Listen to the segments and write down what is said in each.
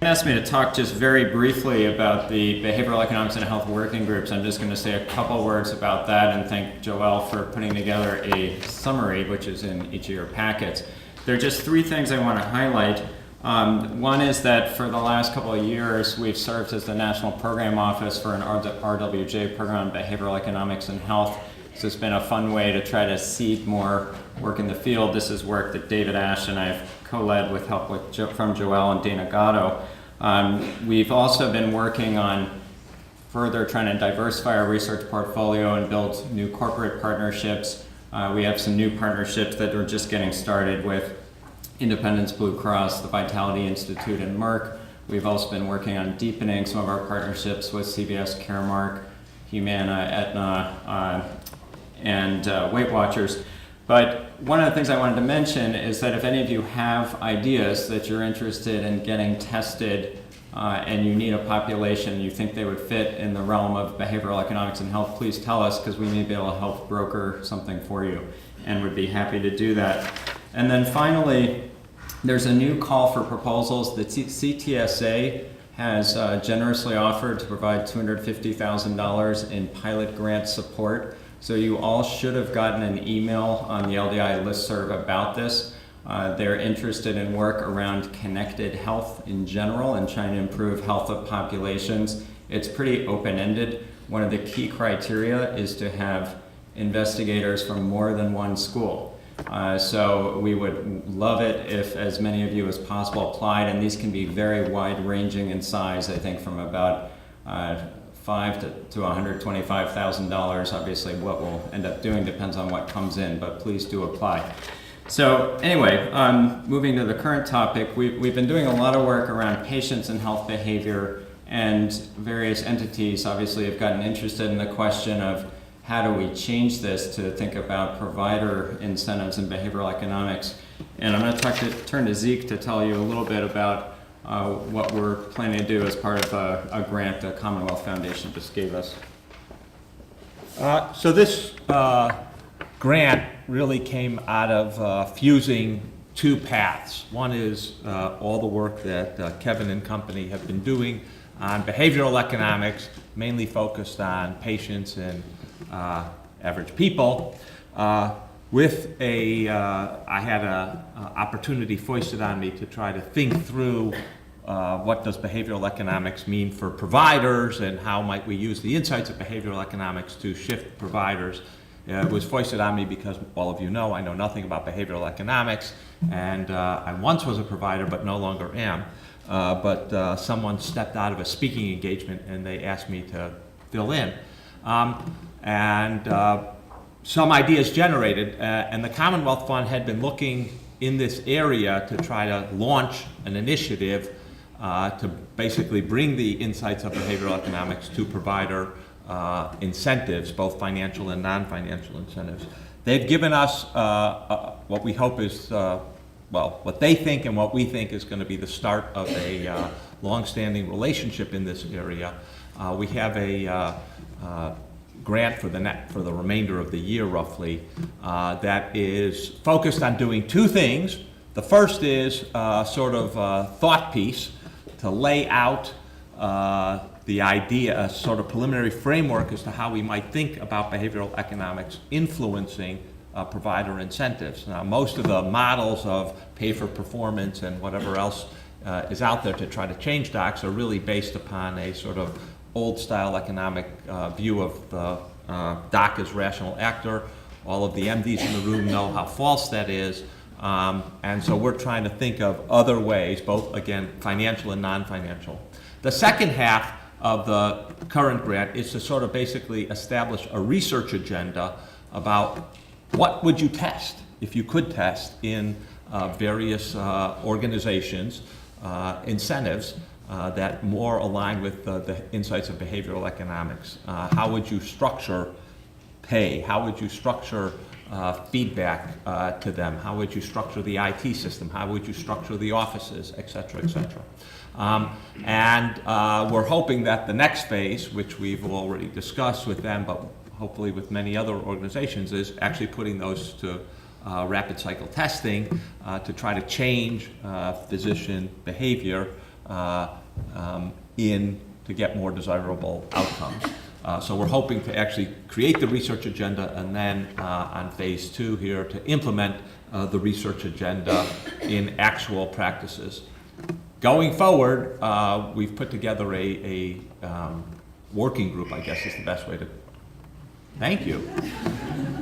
asked me to talk just very briefly about the Behavioral Economics and Health Working Groups. I'm just going to say a couple words about that and thank Joelle for putting together a summary, which is in each of your packets. There are just three things I want to highlight. One is that for the last couple of years, we've served as the National Program Office for an RWJ program on Behavioral Economics and Health. So it's been a fun way to try to seed more work in the field. This is work that David Ash and I have co-led with help from Joelle and Dana Gatto. We've also been working on further trying to diversify our research portfolio and build new corporate partnerships. We have some new partnerships that are just getting started with Independence Blue Cross, the Vitality Institute, and Merck. We've also been working on deepening some of our partnerships with CVS Caremark, Humana, Aetna, and Weight Watchers. But one of the things I wanted to mention is that if any of you have ideas that you're interested in getting tested and you need a population you think they would fit in the realm of behavioral economics and health, please tell us, because we may be able to help broker something for you, and would be happy to do that. And then finally, there's a new call for proposals. The CTSA has generously offered to provide $250,000 in pilot grant support. So you all should have gotten an email on the LDI listserv about this. They're interested in work around connected health in general and trying to improve health of populations. It's pretty open-ended. One of the key criteria is to have investigators from more than one school. So we would love it if as many of you as possible applied, and these can be very wide-ranging in size, I think from about $5,000 to $125,000. Obviously what we'll end up doing depends on what comes in, but please do apply. So anyway, moving to the current topic, we've been doing a lot of work around patients and health behavior, and various entities obviously have gotten interested in the question of how do we change this to think about provider incentives in behavioral economics. And I'm going to turn to Zeke to tell you a little bit about what we're planning to do as part of a grant the Commonwealth Foundation just gave us. So this grant really came out of fusing two paths. One is all the work that Kevin and company have been doing on behavioral economics, mainly focused on patients and average people. I had an opportunity foisted on me to try to think through what does behavioral economics mean for providers, and how might we use the insights of behavioral economics to shift providers. It was foisted on me because all of you know I know nothing about behavioral economics, and I once was a provider but no longer am. But someone stepped out of a speaking engagement and they asked me to fill in. Some ideas generated, and the Commonwealth Fund had been looking in this area to try to launch an initiative to basically bring the insights of behavioral economics to provider incentives, both financial and non-financial incentives. They've given us what we hope is, what they think and what we think is going to be the start of a long-standing relationship in this area. We have a grant for the remainder of the year, roughly, that is focused on doing two things. The first is sort of a thought piece to lay out the idea, a sort of preliminary framework as to how we might think about behavioral economics influencing provider incentives. Now, most of the models of pay for performance and whatever else is out there to try to change docs are really based upon a sort of old-style economic view of the doc as rational actor. All of the MDs in the room know how false that is. And so we're trying to think of other ways, both, again, financial and non-financial. The second half of the current grant is to sort of basically establish a research agenda about what would you test, if you could test, in various organizations, incentives that more align with the insights of behavioral economics. How would you structure pay? How would you structure feedback to them? How would you structure the IT system? How would you structure the offices, et cetera, et cetera? We're hoping that the next phase, which we've already discussed with them, but hopefully with many other organizations, is actually putting those to rapid cycle testing to try to change physician behavior in to get more desirable outcomes. So we're hoping to actually create the research agenda and then on phase 2 here to implement the research agenda in actual practices. Going forward, we've put together a working group, I guess is the best way to, thank you.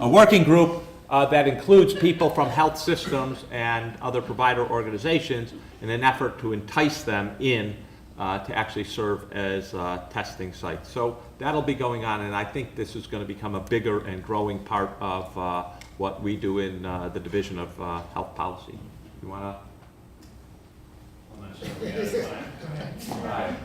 A working group that includes people from health systems and other provider organizations in an effort to entice them in to actually serve as testing sites. So that'll be going on, and I think this is going to become a bigger and growing part of what we do in the Division of Health Policy. You want to? I'm not sure if we have time. Right.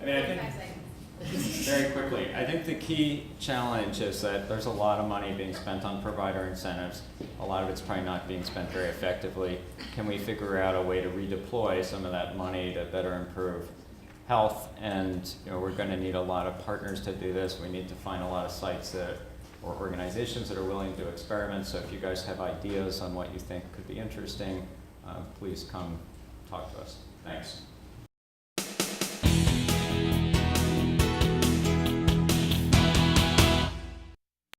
I mean, I think very quickly, I think the key challenge is that there's a lot of money being spent on provider incentives. A lot of it's probably not being spent very effectively. Can we figure out a way to redeploy some of that money to better improve health? And we're going to need a lot of partners to do this. We need to find a lot of sites that, or organizations that are willing to experiment. So if you guys have ideas on what you think could be interesting, please come talk to us. Thanks.